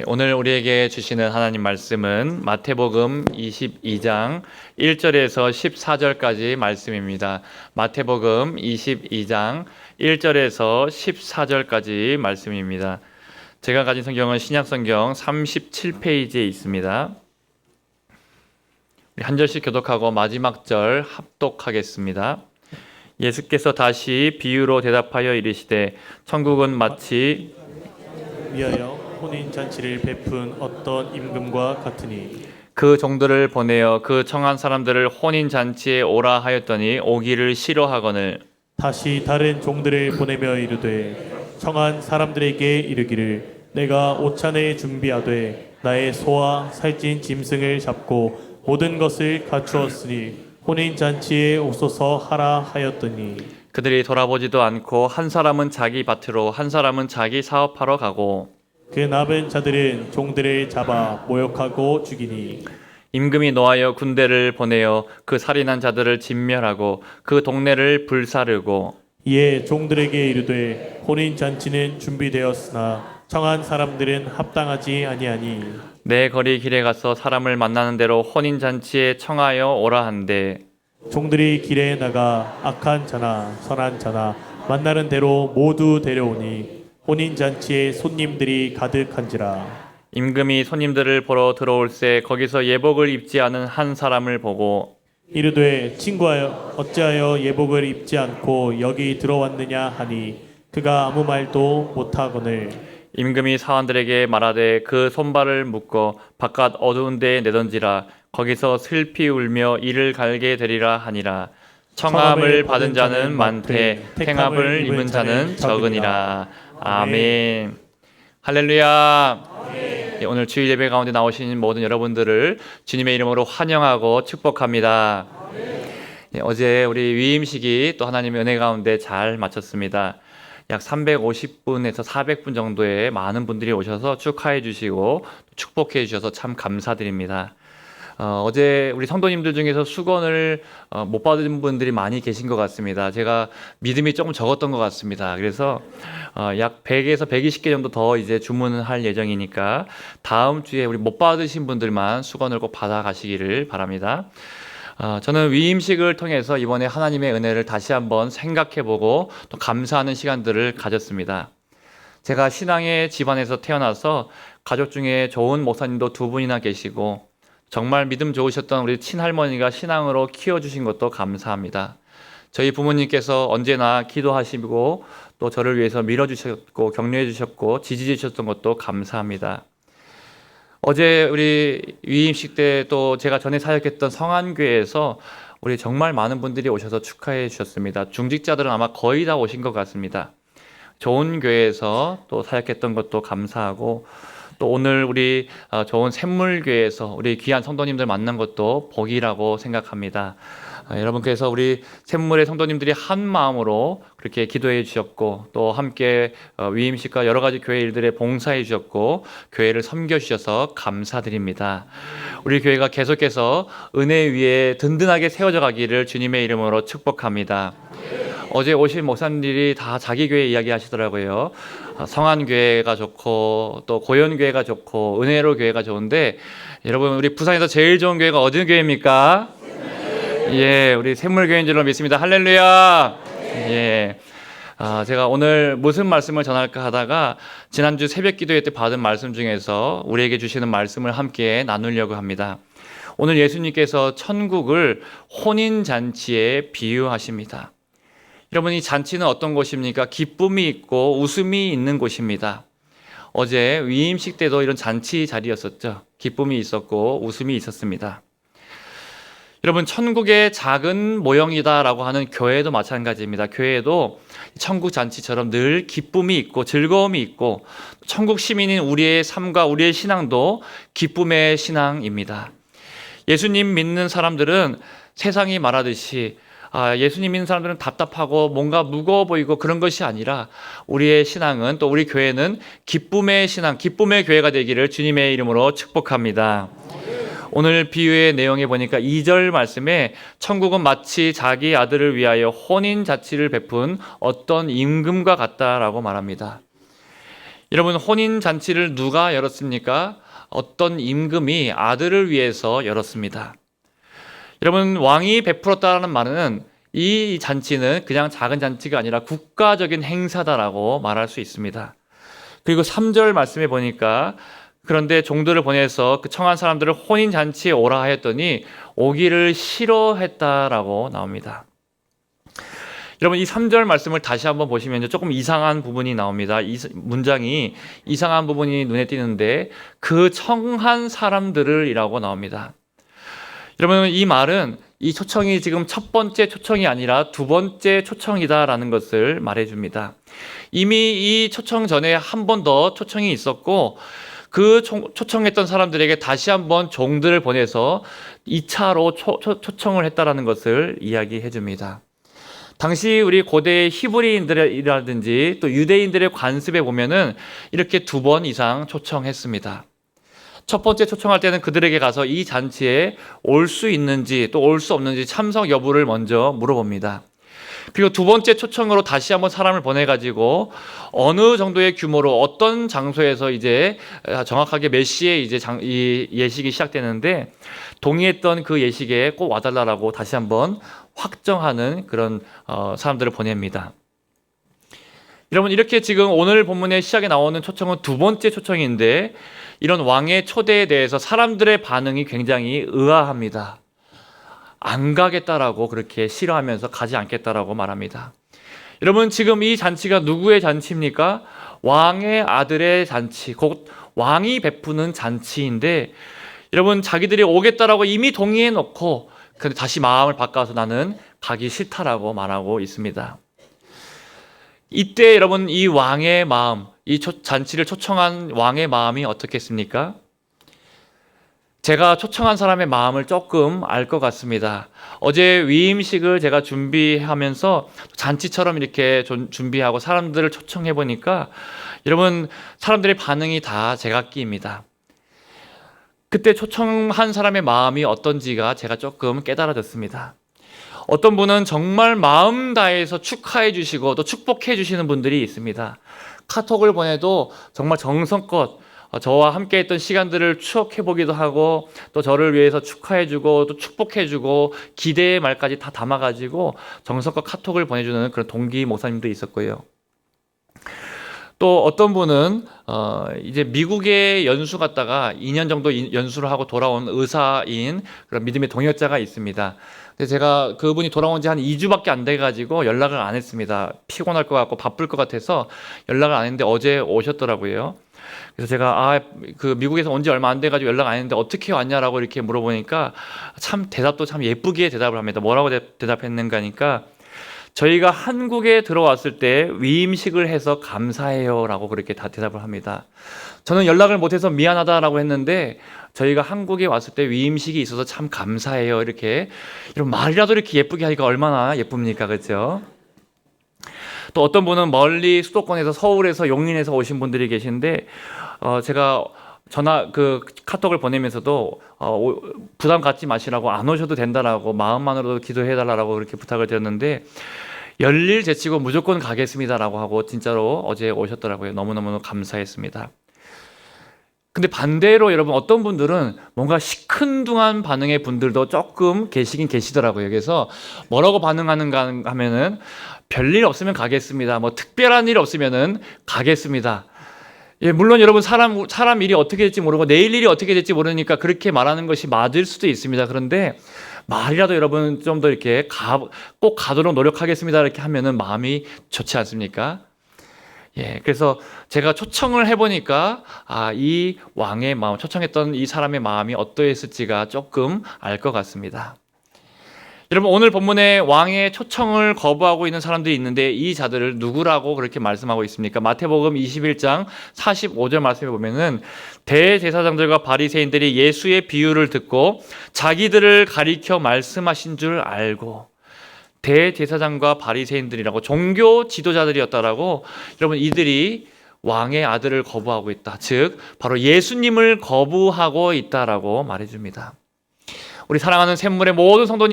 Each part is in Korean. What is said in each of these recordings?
오늘 우리에게 주시는 하나님 말씀은 마태복음 22장 1절에서 14절까지 말씀입니다. 마태복음 22장 1절에서 14절까지 말씀입니다. 제가 가진 성경은 신약성경 37페이지에 있습니다. 한 절씩 교독하고 마지막 절 합독하겠습니다. 예수께서 다시 비유로 대답하여 이르시되 천국은 마치 위하여 혼인잔치를 베푼 어떤 임금과 같으니 그 종들을 보내어 그 청한 사람들을 혼인잔치에 오라 하였더니 오기를 싫어하거늘 다시 다른 종들을 보내며 이르되 청한 사람들에게 이르기를 내가 오찬을 준비하되 나의 소와 살찐 짐승을 잡고 모든 것을 갖추었으니 혼인잔치에 오소서 하라 하였더니 그들이 돌아보지도 않고 한 사람은 자기 밭으로 한 사람은 자기 사업하러 가고 그 남은 자들은 종들을 잡아 모욕하고 죽이니 임금이 노하여 군대를 보내어 그 살인한 자들을 진멸하고 그 동네를 불사르고 이에 종들에게 이르되 혼인잔치는 준비되었으나 청한 사람들은 합당하지 아니하니 내 거리 길에 가서 사람을 만나는 대로 혼인잔치에 청하여 오라 한대 종들이 길에 나가 악한 자나 선한 자나 만나는 대로 모두 데려오니 혼인잔치에 손님들이 가득한지라. 임금이 손님들을 보러 들어올새 거기서 예복을 입지 않은 한 사람을 보고 이르되 친구하여 어찌하여 예복을 입지 않고 여기 들어왔느냐 하니 그가 아무 말도 못하거늘 임금이 사원들에게 말하되 그 손발을 묶어 바깥 어두운 데에 내던지라 거기서 슬피 울며 이를 갈게 되리라 하니라. 청함을 받은 자는 많되 행함을 입은 자는 적으니라. 아멘. 할렐루야. 오늘 주일 예배 가운데 나오신 모든 여러분들을 주님의 이름으로 환영하고 축복합니다. 어제 우리 위임식이 또 하나님의 은혜 가운데 잘 마쳤습니다. 약 350분에서 400분 정도의 많은 분들이 오셔서 축하해 주시고 축복해 주셔서 참 감사드립니다. 어제 우리 성도님들 중에서 수건을 못 받은 분들이 많이 계신 것 같습니다. 제가 믿음이 조금 적었던 것 같습니다. 그래서 약 100에서 120개 정도 더 이제 주문을 할 예정이니까 다음 주에 우리 못 받으신 분들만 수건을 꼭 받아 가시기를 바랍니다. 저는 위임식을 통해서 이번에 하나님의 은혜를 다시 한번 생각해보고 또 감사하는 시간들을 가졌습니다. 제가 신앙의 집안에서 태어나서 가족 중에 좋은 목사님도 2분이나 계시고 정말 믿음 좋으셨던 우리 친할머니가 신앙으로 키워주신 것도 감사합니다. 저희 부모님께서 언제나 기도하시고 또 저를 위해서 밀어주셨고 격려해 주셨고 지지해 주셨던 것도 감사합니다. 어제 우리 위임식 때 또 제가 전에 사역했던 성안교회에서 우리 정말 많은 분들이 오셔서 축하해 주셨습니다. 중직자들은 아마 거의 다 오신 것 같습니다. 좋은 교회에서 또 사역했던 것도 감사하고 또 오늘 우리 좋은 샘물교회에서 우리 귀한 성도님들 만난 것도 복이라고 생각합니다. 여러분께서 우리 샘물의 성도님들이 한 마음으로 그렇게 기도해 주셨고 또 함께 위임식과 여러 가지 교회 일들에 봉사해 주셨고 교회를 섬겨 주셔서 감사드립니다. 우리 교회가 계속해서 은혜 위에 든든하게 세워져 가기를 주님의 이름으로 축복합니다. 어제 오신 목사님들이 다 자기 교회 이야기 하시더라고요. 성안교회가 좋고 또 고연교회가 좋고 은혜로 교회가 좋은데 여러분 우리 부산에서 제일 좋은 교회가 어느 교회입니까? 예, 우리 샘물교회인 줄로 믿습니다. 할렐루야. 예. 제가 오늘 무슨 말씀을 전할까 하다가 지난주 새벽 기도회 때 받은 말씀 중에서 우리에게 주시는 말씀을 함께 나누려고 합니다. 오늘 예수님께서 천국을 혼인잔치에 비유하십니다. 여러분 이 잔치는 어떤 곳입니까? 기쁨이 있고 웃음이 있는 곳입니다. 어제 위임식 때도 이런 잔치 자리였었죠. 기쁨이 있었고 웃음이 있었습니다. 여러분 천국의 작은 모형이다라고 하는 교회도 마찬가지입니다. 교회에도 천국 잔치처럼 늘 기쁨이 있고 즐거움이 있고 천국 시민인 우리의 삶과 우리의 신앙도 기쁨의 신앙입니다. 예수님 믿는 사람들은 세상이 말하듯이 예수님 믿는 사람들은 답답하고 뭔가 무거워 보이고 그런 것이 아니라 우리의 신앙은 또 우리 교회는 기쁨의 신앙, 기쁨의 교회가 되기를 주님의 이름으로 축복합니다. 오늘 비유의 내용에 보니까 2절 말씀에 천국은 마치 자기 아들을 위하여 혼인 잔치를 베푼 어떤 임금과 같다라고 말합니다. 여러분, 혼인 잔치를 누가 열었습니까? 어떤 임금이 아들을 위해서 열었습니다. 여러분, 왕이 베풀었다는 말은 이 잔치는 그냥 작은 잔치가 아니라 국가적인 행사다라고 말할 수 있습니다. 그리고 3절 말씀에 보니까 그런데 종들을 보내서 그 청한 사람들을 혼인 잔치에 오라 하였더니 오기를 싫어했다라고 나옵니다. 여러분, 이 3절 말씀을 다시 한번 보시면 조금 이상한 부분이 나옵니다. 이 문장이 이상한 부분이 눈에 띄는데 그 청한 사람들을 이라고 나옵니다. 여러분, 이 말은 이 초청이 지금 첫 번째 초청이 아니라 두 번째 초청이다라는 것을 말해줍니다. 이미 이 초청 전에 한 번 더 초청이 있었고 그 초청했던 사람들에게 다시 한번 종들을 보내서 2차로 초청을 했다라는 것을 이야기해 줍니다. 당시 우리 고대 히브리인들이라든지 또 유대인들의 관습에 보면은 이렇게 2번 이상 초청했습니다. 첫 번째 초청할 때는 그들에게 가서 이 잔치에 올 수 있는지 또 올 수 없는지 참석 여부를 먼저 물어봅니다. 그리고 두 번째 초청으로 다시 한번 사람을 보내가지고 어느 정도의 규모로 어떤 장소에서 이제 정확하게 몇 시에 이제 이 예식이 시작되는데 동의했던 그 예식에 꼭 와달라고 다시 한번 확정하는 그런 사람들을 보냅니다. 여러분, 이렇게 지금 오늘 본문의 시작에 나오는 초청은 두 번째 초청인데 이런 왕의 초대에 대해서 사람들의 반응이 굉장히 의아합니다. 안 가겠다라고 그렇게 싫어하면서 가지 않겠다라고 말합니다. 여러분, 지금 이 잔치가 누구의 잔치입니까? 왕의 아들의 잔치, 곧 왕이 베푸는 잔치인데 여러분, 자기들이 오겠다라고 이미 동의해 놓고 근데 다시 마음을 바꿔서 나는 가기 싫다라고 말하고 있습니다. 이때 여러분, 이 왕의 마음, 이 잔치를 초청한 왕의 마음이 어떻겠습니까? 제가 초청한 사람의 마음을 조금 알 것 같습니다. 어제 위임식을 제가 준비하면서 잔치처럼 이렇게 준비하고 사람들을 초청해 보니까 여러분, 사람들의 반응이 다 제각기입니다. 그때 초청한 사람의 마음이 어떤지가 제가 조금 깨달아졌습니다. 어떤 분은 정말 마음 다해서 축하해 주시고 또 축복해 주시는 분들이 있습니다. 카톡을 보내도 정말 정성껏 저와 함께 했던 시간들을 추억해 보기도 하고 또 저를 위해서 축하해 주고 또 축복해 주고 기대의 말까지 다 담아 가지고 정성껏 카톡을 보내주는 그런 동기 목사님도 있었고요. 또 어떤 분은 이제 미국에 연수 갔다가 2년 정도 연수를 하고 돌아온 의사인 그런 믿음의 동역자가 있습니다. 근데 제가 그분이 돌아온 지 한 2주밖에 안 돼가지고 연락을 안 했습니다. 피곤할 것 같고 바쁠 것 같아서 연락을 안 했는데 어제 오셨더라고요. 그래서 제가 그 미국에서 온 지 얼마 안 돼가지고 연락 안 했는데 어떻게 왔냐라고 이렇게 물어보니까 참 대답도 참 예쁘게 대답을 합니다. 뭐라고 대답했는가니까 저희가 한국에 들어왔을 때 위임식을 해서 감사해요 라고 그렇게 다 대답을 합니다. 저는 연락을 못해서 미안하다라고 했는데 저희가 한국에 왔을 때 위임식이 있어서 참 감사해요 이렇게 이런 말이라도 이렇게 예쁘게 하니까 얼마나 예쁩니까, 그렇죠? 또 어떤 분은 멀리 수도권에서 서울에서 용인에서 오신 분들이 계신데 제가 카톡을 보내면서도 부담 갖지 마시라고 안 오셔도 된다라고 마음만으로도 기도해달라고 그렇게 부탁을 드렸는데 열일 제치고 무조건 가겠습니다라고 하고 진짜로 어제 오셨더라고요. 너무너무 감사했습니다. 근데 반대로 여러분, 어떤 분들은 뭔가 시큰둥한 반응의 분들도 조금 계시긴 계시더라고요. 그래서 뭐라고 반응하는가 하면은 별일 없으면 가겠습니다. 뭐 특별한 일 없으면은 가겠습니다. 예, 물론 여러분, 사람 일이 어떻게 될지 모르고 내일 일이 어떻게 될지 모르니까 그렇게 말하는 것이 맞을 수도 있습니다. 그런데 말이라도 여러분 좀 더 이렇게 꼭 가도록 노력하겠습니다 이렇게 하면은 마음이 좋지 않습니까? 예, 그래서 제가 초청을 해보니까 이 왕의 마음, 초청했던 이 사람의 마음이 어떠했을지가 조금 알 것 같습니다. 여러분, 오늘 본문에 왕의 초청을 거부하고 있는 사람들이 있는데 이 자들을 누구라고 그렇게 말씀하고 있습니까? 마태복음 21장 45절 말씀에 보면은 대제사장들과 바리새인들이 예수의 비유를 듣고 자기들을 가리켜 말씀하신 줄 알고, 대제사장과 바리새인들이라고 종교 지도자들이었다라고, 여러분, 이들이 왕의 아들을 거부하고 있다. 즉 바로 예수님을 거부하고 있다라고 말해줍니다. 우리 사랑하는 샘물의 모든 성도님,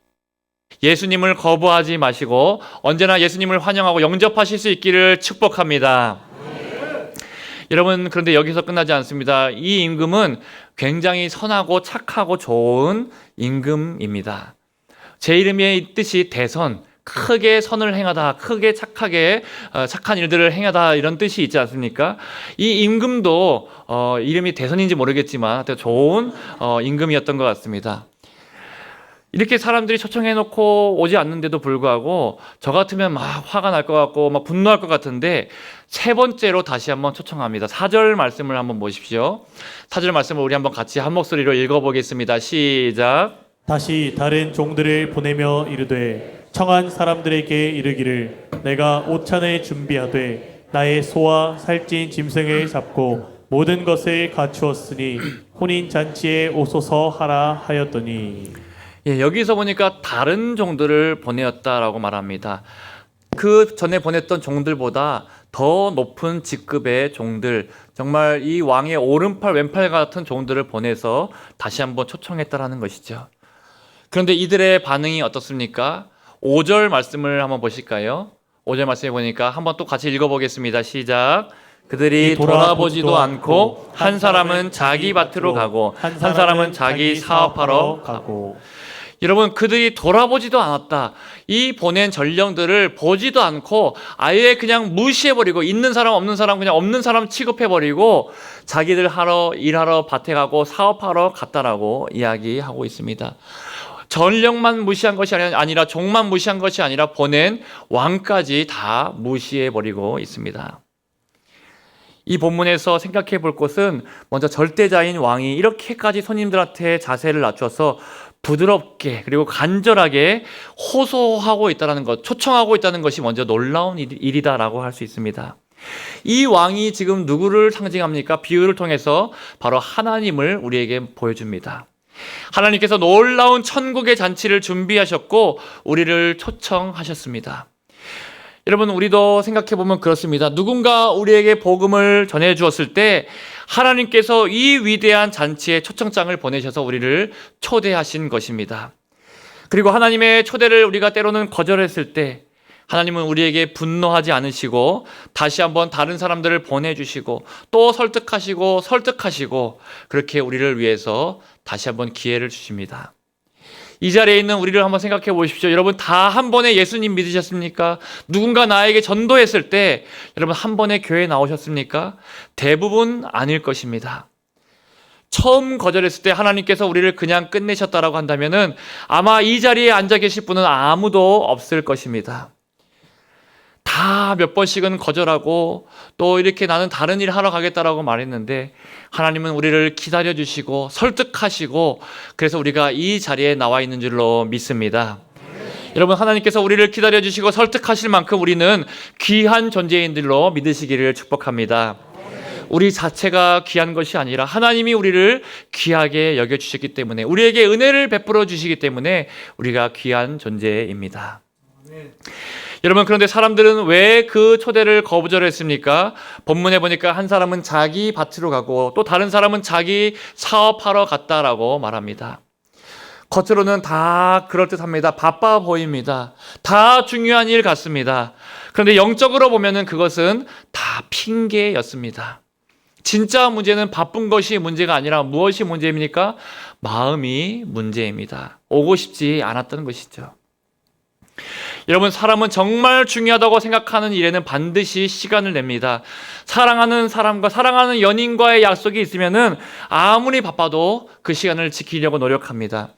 예수님을 거부하지 마시고 언제나 예수님을 환영하고 영접하실 수 있기를 축복합니다. 여러분, 그런데 여기서 끝나지 않습니다. 이 임금은 굉장히 선하고 착하고 좋은 임금입니다. 제 이름의 뜻이 대선, 크게 선을 행하다, 크게 착하게 착한 일들을 행하다, 이런 뜻이 있지 않습니까? 이 임금도 이름이 대선인지 모르겠지만 좋은 임금이었던 것 같습니다. 이렇게 사람들이 초청해놓고 오지 않는데도 불구하고 저 같으면 막 화가 날 것 같고 막 분노할 것 같은데, 세 번째로 다시 한번 초청합니다. 4절 말씀을 한번 보십시오. 4절 말씀을 우리 한번 같이 한 목소리로 읽어보겠습니다. 시작. 다시 다른 종들을 보내며 이르되 청한 사람들에게 이르기를 내가 오찬을 준비하되 나의 소와 살찐 짐승을 잡고 모든 것을 갖추었으니 혼인 잔치에 오소서 하라 하였더니. 예, 여기서 보니까 다른 종들을 보내었다라고 말합니다. 그 전에 보냈던 종들보다 더 높은 직급의 종들, 정말 이 왕의 오른팔 왼팔 같은 종들을 보내서 다시 한번 초청했다라는 것이죠. 그런데 이들의 반응이 어떻습니까? 5절 말씀을 한번 보실까요? 5절 말씀에 보니까 한번 또 같이 읽어보겠습니다. 시작. 그들이 돌아보지도 않고 한 사람은 자기 밭으로 가고 한 사람은 자기 사업하러 가고. 여러분, 그들이 돌아보지도 않았다. 이 보낸 전령들을 보지도 않고 아예 그냥 무시해버리고, 있는 사람 없는 사람 그냥 없는 사람 취급해버리고 자기들 일하러 밭에 가고 사업하러 갔다라고 이야기하고 있습니다. 전령만 무시한 것이 아니라 종만 무시한 것이 아니라 보낸 왕까지 다 무시해버리고 있습니다. 이 본문에서 생각해 볼 것은, 먼저 절대자인 왕이 이렇게까지 손님들한테 자세를 낮춰서 부드럽게 그리고 간절하게 호소하고 있다는 것, 초청하고 있다는 것이 먼저 놀라운 일이다라고 할 수 있습니다. 이 왕이 지금 누구를 상징합니까? 비유를 통해서 바로 하나님을 우리에게 보여줍니다. 하나님께서 놀라운 천국의 잔치를 준비하셨고 우리를 초청하셨습니다. 여러분, 우리도 생각해보면 그렇습니다. 누군가 우리에게 복음을 전해주었을 때 하나님께서 이 위대한 잔치에 초청장을 보내셔서 우리를 초대하신 것입니다. 그리고 하나님의 초대를 우리가 때로는 거절했을 때 하나님은 우리에게 분노하지 않으시고 다시 한번 다른 사람들을 보내주시고 또 설득하시고 그렇게 우리를 위해서 다시 한번 기회를 주십니다. 이 자리에 있는 우리를 한번 생각해 보십시오. 여러분, 다 한 번에 예수님 믿으셨습니까? 누군가 나에게 전도했을 때 여러분 한 번에 교회에 나오셨습니까? 대부분 아닐 것입니다. 처음 거절했을 때 하나님께서 우리를 그냥 끝내셨다라고 한다면은 아마 이 자리에 앉아 계실 분은 아무도 없을 것입니다. 다 몇 번씩은 거절하고 또 이렇게 나는 다른 일 하러 가겠다라고 말했는데 하나님은 우리를 기다려주시고 설득하시고 그래서 우리가 이 자리에 나와 있는 줄로 믿습니다. 여러분, 하나님께서 우리를 기다려주시고 설득하실 만큼 우리는 귀한 존재인들로 믿으시기를 축복합니다. 우리 자체가 귀한 것이 아니라 하나님이 우리를 귀하게 여겨주셨기 때문에, 우리에게 은혜를 베풀어 주시기 때문에 우리가 귀한 존재입니다. 여러분, 그런데 사람들은 왜 그 초대를 거부절했습니까? 본문에 보니까 한 사람은 자기 밭으로 가고 또 다른 사람은 자기 사업하러 갔다라고 말합니다. 겉으로는 다 그럴듯합니다. 바빠 보입니다. 다 중요한 일 같습니다. 그런데 영적으로 보면은 그것은 다 핑계였습니다. 진짜 문제는 바쁜 것이 문제가 아니라 무엇이 문제입니까? 마음이 문제입니다. 오고 싶지 않았던 것이죠. 여러분, 사람은 정말 중요하다고 생각하는 일에는 반드시 시간을 냅니다. 사랑하는 사람과 사랑하는 연인과의 약속이 있으면은 아무리 바빠도 그 시간을 지키려고 노력합니다.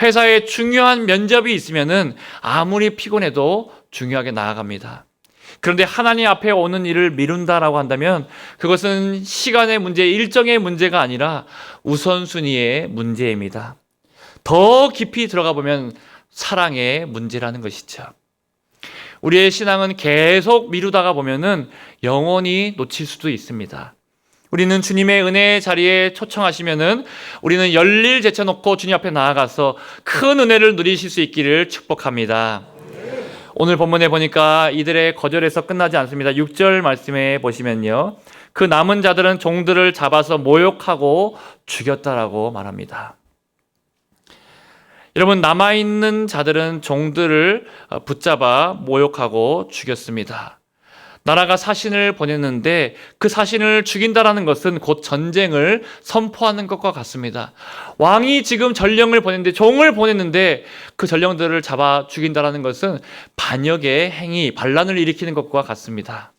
회사에 중요한 면접이 있으면은 아무리 피곤해도 중요하게 나아갑니다. 그런데 하나님 앞에 오는 일을 미룬다라고 한다면 그것은 시간의 문제, 일정의 문제가 아니라 우선순위의 문제입니다. 더 깊이 들어가 보면 사랑의 문제라는 것이죠. 우리의 신앙은 계속 미루다가 보면은 영원히 놓칠 수도 있습니다. 우리는 주님의 은혜의 자리에 초청하시면은 우리는 열일 제쳐놓고 주님 앞에 나아가서 큰 은혜를 누리실 수 있기를 축복합니다. 오늘 본문에 보니까 이들의 거절에서 끝나지 않습니다. 6절 말씀에 보시면요, 그 남은 자들은 종들을 잡아서 모욕하고 죽였다라고 말합니다. 여러분, 남아있는 자들은 종들을 붙잡아 모욕하고 죽였습니다. 나라가 사신을 보냈는데 그 사신을 죽인다라는 것은 곧 전쟁을 선포하는 것과 같습니다. 왕이 지금 전령을 보냈는데, 종을 보냈는데 그 전령들을 잡아 죽인다라는 것은 반역의 행위, 반란을 일으키는 것과 같습니다.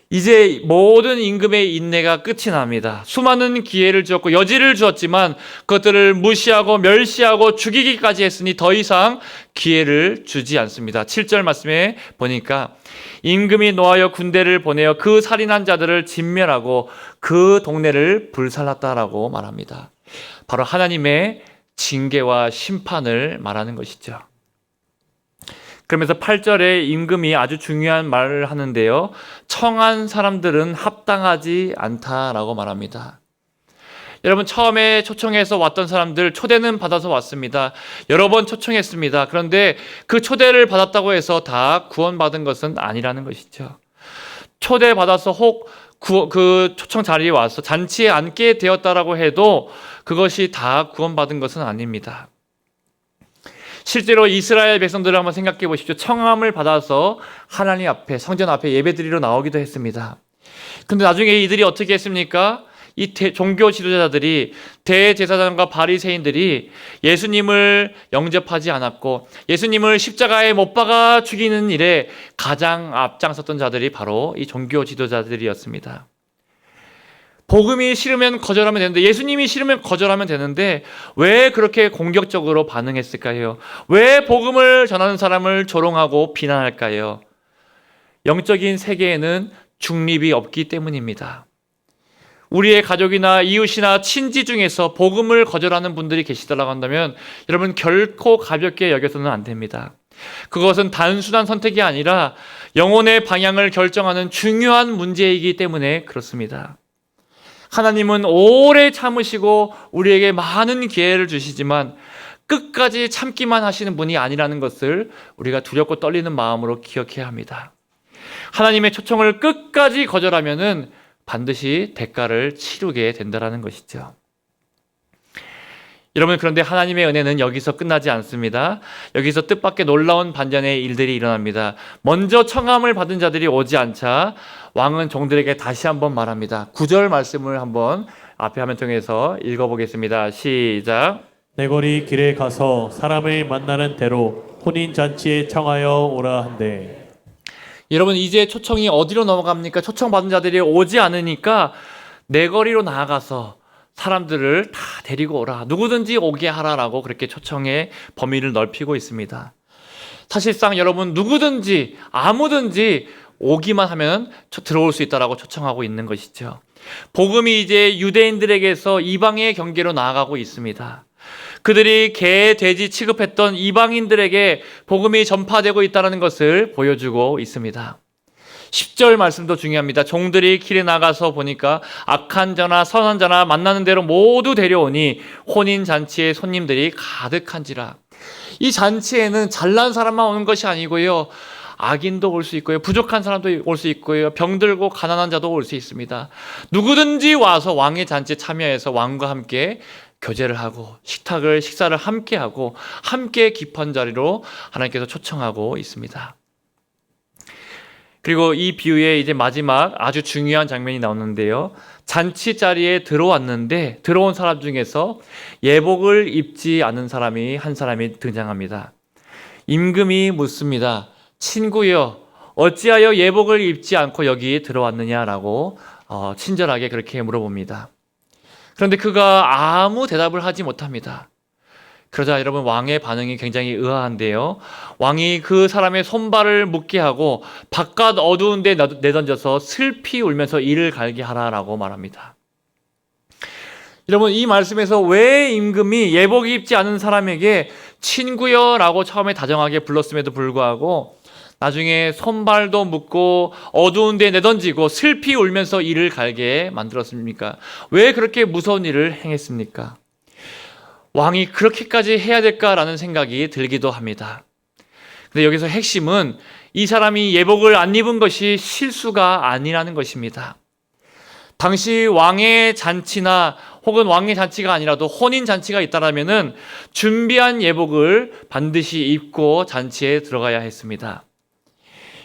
이제 모든 임금의 인내가 끝이 납니다. 수많은 기회를 주었고 여지를 주었지만 그것들을 무시하고 멸시하고 죽이기까지 했으니 더 이상 기회를 주지 않습니다. 7절 말씀에 보니까 임금이 노하여 군대를 보내어 그 살인한 자들을 진멸하고 그 동네를 불살랐다라고 말합니다. 바로 하나님의 징계와 심판을 말하는 것이죠. 그러면서 8절에 임금이 아주 중요한 말을 하는데요. 청한 사람들은 합당하지 않다라고 말합니다. 여러분, 처음에 초청해서 왔던 사람들 초대는 받아서 왔습니다. 여러 번 초청했습니다. 그런데 그 초대를 받았다고 해서 다 구원받은 것은 아니라는 것이죠. 초대받아서 혹 그 초청 자리에 와서 잔치에 앉게 되었다라고 해도 그것이 다 구원받은 것은 아닙니다. 실제로 이스라엘 백성들을 한번 생각해 보십시오. 청함을 받아서 하나님 앞에, 성전 앞에 예배드리러 나오기도 했습니다. 근데 나중에 이들이 어떻게 했습니까? 이 종교 지도자들이, 대제사장과 바리새인들이 예수님을 영접하지 않았고 예수님을 십자가에 못 박아 죽이는 일에 가장 앞장섰던 자들이 바로 이 종교 지도자들이었습니다. 복음이 싫으면 거절하면 되는데, 예수님이 싫으면 거절하면 되는데 왜 그렇게 공격적으로 반응했을까요? 왜 복음을 전하는 사람을 조롱하고 비난할까요? 영적인 세계에는 중립이 없기 때문입니다. 우리의 가족이나 이웃이나 친지 중에서 복음을 거절하는 분들이 계시다고 한다면 여러분, 결코 가볍게 여겨서는 안 됩니다. 그것은 단순한 선택이 아니라 영혼의 방향을 결정하는 중요한 문제이기 때문에 그렇습니다. 하나님은 오래 참으시고 우리에게 많은 기회를 주시지만 끝까지 참기만 하시는 분이 아니라는 것을 우리가 두렵고 떨리는 마음으로 기억해야 합니다. 하나님의 초청을 끝까지 거절하면은 반드시 대가를 치르게 된다는 것이죠. 여러분, 그런데 하나님의 은혜는 여기서 끝나지 않습니다. 여기서 뜻밖의 놀라운 반전의 일들이 일어납니다. 먼저 청함을 받은 자들이 오지 않자 왕은 종들에게 다시 한번 말합니다. 9절 말씀을 한번 앞에 화면 통해서 읽어보겠습니다. 시작. 내 거리 길에 가서 사람을 만나는 대로 혼인잔치에 청하여 오라 한대. 여러분, 이제 초청이 어디로 넘어갑니까? 초청받은 자들이 오지 않으니까 내거리로 나아가서 사람들을 다 데리고 오라, 누구든지 오게 하라라고 그렇게 초청의 범위를 넓히고 있습니다. 사실상 여러분, 누구든지 아무든지 오기만 하면 들어올 수 있다라고 초청하고 있는 것이죠. 복음이 이제 유대인들에게서 이방의 경계로 나아가고 있습니다. 그들이 개, 돼지 취급했던 이방인들에게 복음이 전파되고 있다는 것을 보여주고 있습니다. 10절 말씀도 중요합니다. 종들이 길에 나가서 보니까 악한 자나 선한 자나 만나는 대로 모두 데려오니 혼인잔치에 손님들이 가득한지라. 이 잔치에는 잘난 사람만 오는 것이 아니고요, 악인도 올 수 있고요, 부족한 사람도 올 수 있고요, 병들고 가난한 자도 올 수 있습니다. 누구든지 와서 왕의 잔치에 참여해서 왕과 함께 교제를 하고 식사를 함께 하고 함께 깊은 자리로 하나님께서 초청하고 있습니다. 그리고 이 비유의 이제 마지막 아주 중요한 장면이 나오는데요. 잔치 자리에 들어왔는데 들어온 사람 중에서 예복을 입지 않은 사람이 한 사람이 등장합니다. 임금이 묻습니다. 친구여, 어찌하여 예복을 입지 않고 여기 들어왔느냐라고 친절하게 그렇게 물어봅니다. 그런데 그가 아무 대답을 하지 못합니다. 그러자 여러분, 왕의 반응이 굉장히 의아한데요. 왕이 그 사람의 손발을 묶게 하고 바깥 어두운 데 내던져서 슬피 울면서 이를 갈게 하라라고 말합니다. 여러분, 이 말씀에서 왜 임금이 예복 입지 않은 사람에게 친구여라고 처음에 다정하게 불렀음에도 불구하고 나중에 손발도 묶고 어두운 데 내던지고 슬피 울면서 이를 갈게 만들었습니까? 왜 그렇게 무서운 일을 행했습니까? 왕이 그렇게까지 해야 될까라는 생각이 들기도 합니다. 근데 여기서 핵심은 이 사람이 예복을 안 입은 것이 실수가 아니라는 것입니다. 당시 왕의 잔치나 혹은 왕의 잔치가 아니라도 혼인 잔치가 있다라면은 준비한 예복을 반드시 입고 잔치에 들어가야 했습니다.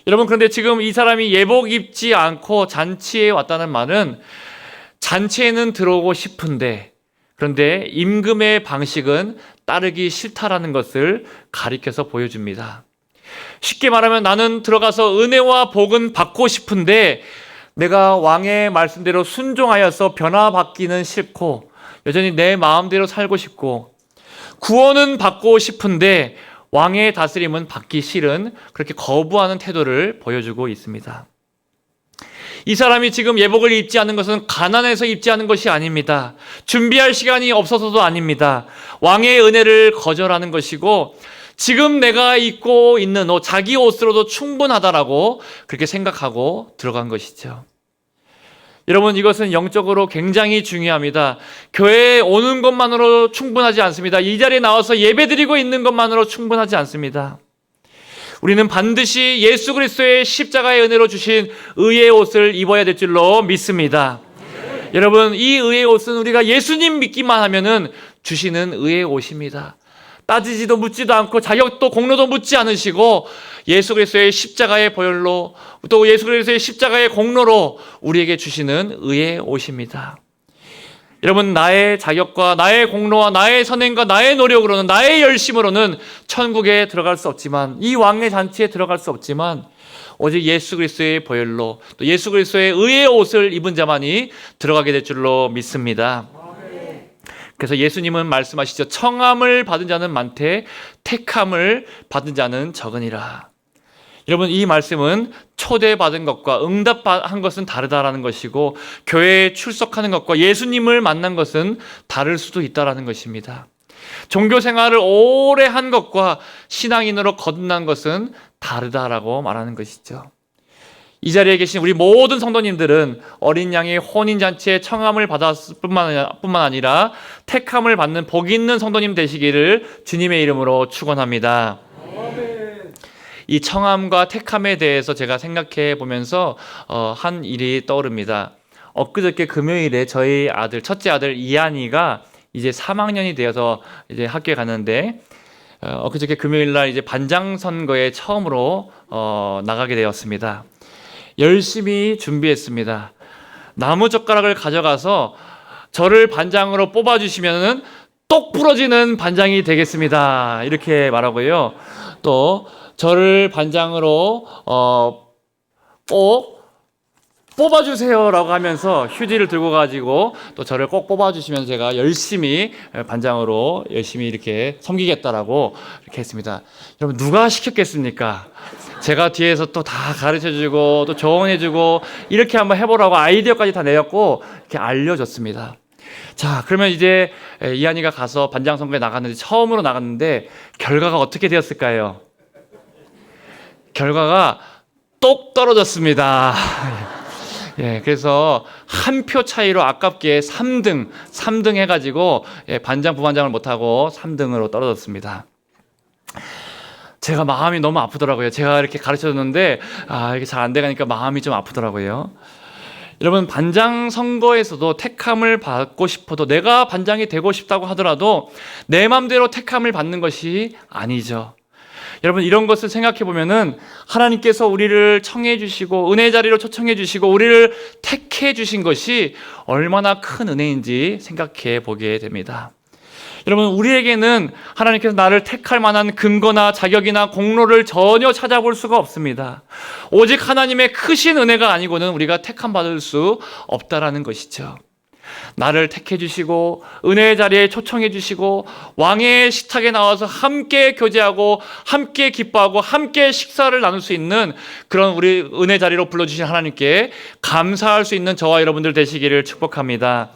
여러분, 그런데 지금 이 사람이 예복 입지 않고 잔치에 왔다는 말은 잔치에는 들어오고 싶은데, 그런데 임금의 방식은 따르기 싫다라는 것을 가리켜서 보여줍니다. 쉽게 말하면 나는 들어가서 은혜와 복은 받고 싶은데 내가 왕의 말씀대로 순종하여서 변화받기는 싫고 여전히 내 마음대로 살고 싶고 구원은 받고 싶은데 왕의 다스림은 받기 싫은, 그렇게 거부하는 태도를 보여주고 있습니다. 이 사람이 지금 예복을 입지 않는 것은 가난해서 입지 않은 것이 아닙니다. 준비할 시간이 없어서도 아닙니다. 왕의 은혜를 거절하는 것이고 지금 내가 입고 있는 옷, 자기 옷으로도 충분하다라고 그렇게 생각하고 들어간 것이죠. 여러분, 이것은 영적으로 굉장히 중요합니다. 교회에 오는 것만으로 충분하지 않습니다. 이 자리에 나와서 예배드리고 있는 것만으로 충분하지 않습니다. 우리는 반드시 예수 그리스도의 십자가의 은혜로 주신 의의 옷을 입어야 될 줄로 믿습니다. 여러분, 이 의의 옷은 우리가 예수님 믿기만 하면은 주시는 의의 옷입니다. 따지지도 묻지도 않고 자격도 공로도 묻지 않으시고 예수 그리스도의 십자가의 보혈로, 또 예수 그리스도의 십자가의 공로로 우리에게 주시는 의의 옷입니다. 여러분, 나의 자격과 나의 공로와 나의 선행과 나의 노력으로는, 나의 열심으로는 천국에 들어갈 수 없지만, 이 왕의 잔치에 들어갈 수 없지만 오직 예수 그리스도의 보혈로, 또 예수 그리스도의 의의 옷을 입은 자만이 들어가게 될 줄로 믿습니다. 그래서 예수님은 말씀하시죠. 청함을 받은 자는 많되 택함을 받은 자는 적으니라. 여러분, 이 말씀은 초대받은 것과 응답한 것은 다르다라는 것이고, 교회에 출석하는 것과 예수님을 만난 것은 다를 수도 있다라는 것입니다. 종교 생활을 오래 한 것과 신앙인으로 거듭난 것은 다르다라고 말하는 것이죠. 이 자리에 계신 우리 모든 성도님들은 어린 양의 혼인잔치에 청함을 받았을 뿐만 아니라 택함을 받는 복 있는 성도님 되시기를 주님의 이름으로 축원합니다. 이 청함과 택함에 대해서 제가 생각해 보면서 한 일이 떠오릅니다. 엊그저께 금요일에 저희 아들, 첫째 아들 이한이가 이제 3학년이 되어서 이제 학교에 갔는데, 엊그저께 금요일날 이제 반장 선거에 처음으로 나가게 되었습니다. 열심히 준비했습니다. 나무젓가락을 가져가서 저를 반장으로 뽑아주시면은 똑 부러지는 반장이 되겠습니다. 이렇게 말하고요. 또 저를 반장으로 꼭 뽑아주세요라고 하면서 휴지를 들고 가지고 또 저를 꼭 뽑아주시면 제가 열심히 반장으로 열심히 이렇게 섬기겠다라고 이렇게 했습니다. 여러분, 누가 시켰겠습니까? 제가 뒤에서 또 다 가르쳐주고 또 조언해주고 이렇게 한번 해보라고 아이디어까지 다 내었고 이렇게 알려줬습니다. 자, 그러면 이제 이한이가 가서 반장 선거에 나갔는데, 처음으로 나갔는데 결과가 어떻게 되었을까요? 결과가 똑 떨어졌습니다. 예, 그래서 한 표 차이로 아깝게 3등 해가지고 반장, 부반장을 못하고 3등으로 떨어졌습니다. 제가 마음이 너무 아프더라고요. 제가 이렇게 가르쳐줬는데 이게 잘 안 돼가니까 마음이 좀 아프더라고요. 여러분, 반장 선거에서도 택함을 받고 싶어도, 내가 반장이 되고 싶다고 하더라도 내 마음대로 택함을 받는 것이 아니죠. 여러분, 이런 것을 생각해 보면은 하나님께서 우리를 청해 주시고 은혜 자리로 초청해 주시고 우리를 택해 주신 것이 얼마나 큰 은혜인지 생각해 보게 됩니다. 여러분, 우리에게는 하나님께서 나를 택할 만한 근거나 자격이나 공로를 전혀 찾아볼 수가 없습니다. 오직 하나님의 크신 은혜가 아니고는 우리가 택함 받을 수 없다라는 것이죠. 나를 택해 주시고 은혜의 자리에 초청해 주시고 왕의 식탁에 나와서 함께 교제하고 함께 기뻐하고 함께 식사를 나눌 수 있는 그런 우리 은혜 자리로 불러주신 하나님께 감사할 수 있는 저와 여러분들 되시기를 축복합니다.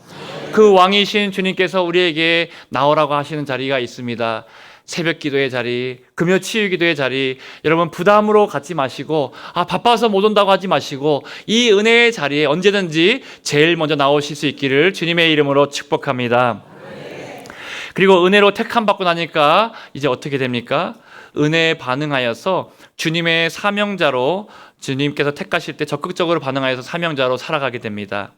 그 왕이신 주님께서 우리에게 나오라고 하시는 자리가 있습니다. 새벽 기도의 자리, 금요 치유 기도의 자리. 여러분, 부담으로 갖지 마시고 바빠서 못 온다고 하지 마시고 이 은혜의 자리에 언제든지 제일 먼저 나오실 수 있기를 주님의 이름으로 축복합니다. 그리고 은혜로 택함 받고 나니까 이제 어떻게 됩니까? 은혜에 반응하여서 주님의 사명자로, 주님께서 택하실 때 적극적으로 반응하여서 사명자로 살아가게 됩니다.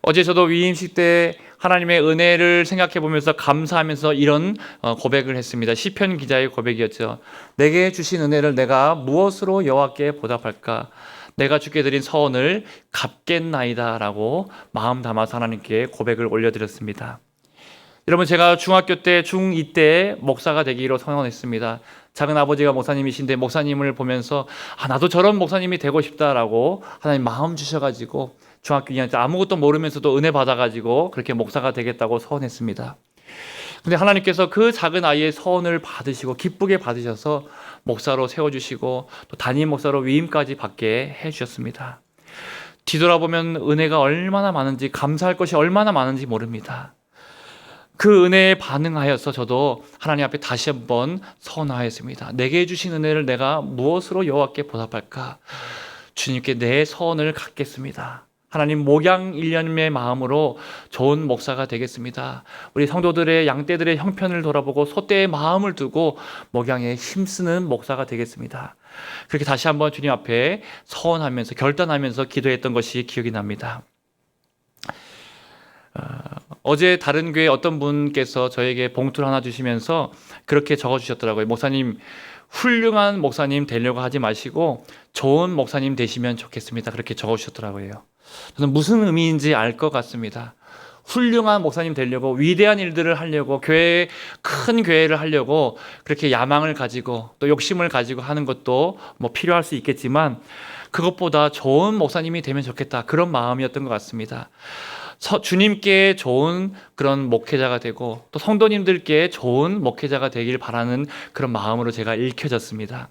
어제 저도 위임식 때 하나님의 은혜를 생각해 보면서 감사하면서 이런 고백을 했습니다. 시편 기자의 고백이었죠. 내게 주신 은혜를 내가 무엇으로 여호와께 보답할까? 내가 주께 드린 서원을 갚겠나이다 라고 마음 담아서 하나님께 고백을 올려드렸습니다. 여러분, 제가 중학교 때 중2 때 목사가 되기로 선언했습니다. 작은 아버지가 목사님이신데 목사님을 보면서 나도 저런 목사님이 되고 싶다라고 하나님 마음 주셔가지고 중학교 2학년 때 아무것도 모르면서도 은혜 받아가지고 그렇게 목사가 되겠다고 서원했습니다. 근데 하나님께서 그 작은 아이의 서원을 받으시고 기쁘게 받으셔서 목사로 세워주시고 또 담임 목사로 위임까지 받게 해주셨습니다. 뒤돌아보면 은혜가 얼마나 많은지, 감사할 것이 얼마나 많은지 모릅니다. 그 은혜에 반응하여서 저도 하나님 앞에 다시 한번 서원하였습니다. 내게 주신 은혜를 내가 무엇으로 여호와께 보답할까? 주님께 내 서원을 갖겠습니다. 하나님, 목양 1년의 마음으로 좋은 목사가 되겠습니다. 우리 성도들의 양떼들의 형편을 돌아보고 소떼의 마음을 두고 목양에 힘쓰는 목사가 되겠습니다. 그렇게 다시 한번 주님 앞에 서원하면서 결단하면서 기도했던 것이 기억이 납니다. 어제 다른 교회 어떤 분께서 저에게 봉투를 하나 주시면서 그렇게 적어주셨더라고요. 목사님, 훌륭한 목사님 되려고 하지 마시고 좋은 목사님 되시면 좋겠습니다. 그렇게 적어주셨더라고요. 저는 무슨 의미인지 알 것 같습니다. 훌륭한 목사님 되려고, 위대한 일들을 하려고, 큰 교회를 하려고 그렇게 야망을 가지고 또 욕심을 가지고 하는 것도 필요할 수 있겠지만 그것보다 좋은 목사님이 되면 좋겠다, 그런 마음이었던 것 같습니다. 주님께 좋은 그런 목회자가 되고 또 성도님들께 좋은 목회자가 되길 바라는 그런 마음으로 제가 읽혀졌습니다.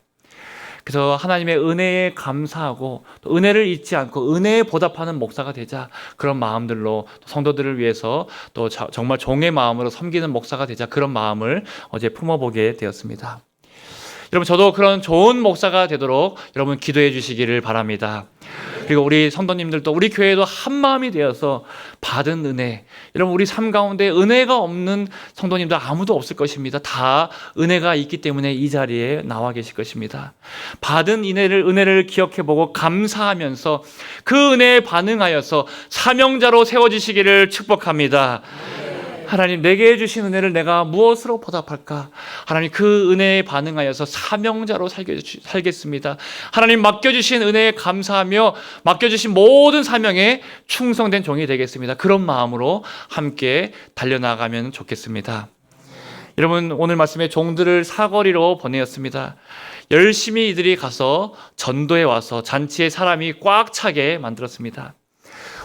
그래서 하나님의 은혜에 감사하고 또 은혜를 잊지 않고 은혜에 보답하는 목사가 되자, 그런 마음들로 성도들을 위해서 또 정말 종의 마음으로 섬기는 목사가 되자, 그런 마음을 어제 품어보게 되었습니다. 여러분, 저도 그런 좋은 목사가 되도록 여러분 기도해 주시기를 바랍니다. 그리고 우리 성도님들도, 우리 교회도 한 마음이 되어서 받은 은혜, 여러분 우리 삶 가운데 은혜가 없는 성도님들 아무도 없을 것입니다. 다 은혜가 있기 때문에 이 자리에 나와 계실 것입니다. 받은 은혜를 기억해보고 감사하면서 그 은혜에 반응하여서 사명자로 세워지시기를 축복합니다. 하나님, 내게 주신 은혜를 내가 무엇으로 보답할까? 하나님, 그 은혜에 반응하여서 사명자로 살겠습니다. 하나님, 맡겨주신 은혜에 감사하며 맡겨주신 모든 사명에 충성된 종이 되겠습니다. 그런 마음으로 함께 달려나가면 좋겠습니다. 여러분, 오늘 말씀에 종들을 사거리로 보내었습니다. 열심히 이들이 가서 전도에 와서 잔치에 사람이 꽉 차게 만들었습니다.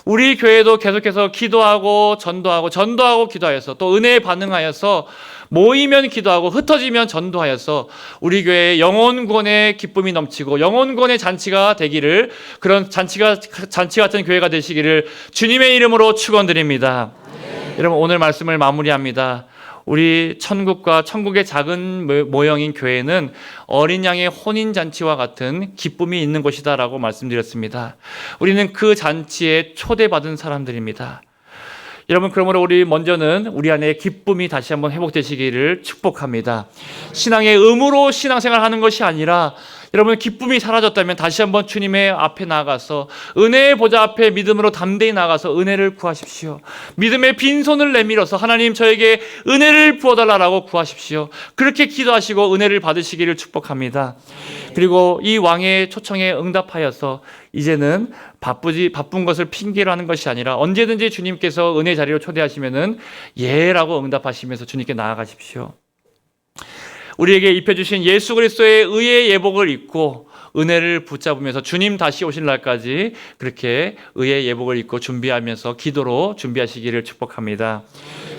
우리 교회도 계속해서 기도하고 전도하고 기도하여서 또 은혜에 반응하여서 모이면 기도하고 흩어지면 전도하여서 우리 교회에 영혼 구원의 기쁨이 넘치고 영혼 구원의 잔치가 되기를, 그런 잔치 같은 교회가 되시기를 주님의 이름으로 축원드립니다. 여러분, 오늘 말씀을 마무리합니다. 우리 천국과 천국의 작은 모형인 교회는 어린 양의 혼인잔치와 같은 기쁨이 있는 곳이다라고 말씀드렸습니다. 우리는 그 잔치에 초대받은 사람들입니다. 여러분, 그러므로 우리 먼저는 우리 안에 기쁨이 다시 한번 회복되시기를 축복합니다. 신앙의 의무로 신앙생활하는 것이 아니라, 여러분 기쁨이 사라졌다면 다시 한번 주님의 앞에 나아가서 은혜의 보좌 앞에 믿음으로 담대히 나아가서 은혜를 구하십시오. 믿음의 빈손을 내밀어서 하나님, 저에게 은혜를 부어달라고 구하십시오. 그렇게 기도하시고 은혜를 받으시기를 축복합니다. 그리고 이 왕의 초청에 응답하여서 이제는 바쁜 것을 핑계로 하는 것이 아니라 언제든지 주님께서 은혜 자리로 초대하시면은 예라고 응답하시면서 주님께 나아가십시오. 우리에게 입혀주신 예수 그리스도의 의의 예복을 입고 은혜를 붙잡으면서 주님 다시 오실 날까지 그렇게 의의 예복을 입고 준비하면서 기도로 준비하시기를 축복합니다.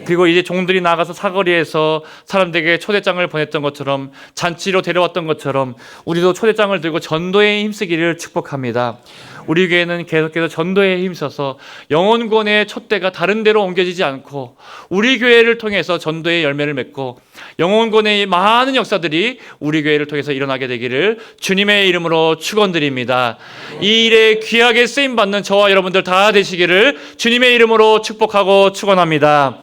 그리고 이제 종들이 나가서 사거리에서 사람들에게 초대장을 보냈던 것처럼, 잔치로 데려왔던 것처럼 우리도 초대장을 들고 전도에 힘쓰기를 축복합니다. 우리 교회는 계속해서 전도에 힘써서 영혼 구원의 촛대가 다른 데로 옮겨지지 않고 우리 교회를 통해서 전도의 열매를 맺고 영혼 구원의 많은 역사들이 우리 교회를 통해서 일어나게 되기를 주님의 이름으로 축원드립니다. 이 일에 귀하게 쓰임 받는 저와 여러분들 다 되시기를 주님의 이름으로 축복하고 축원합니다.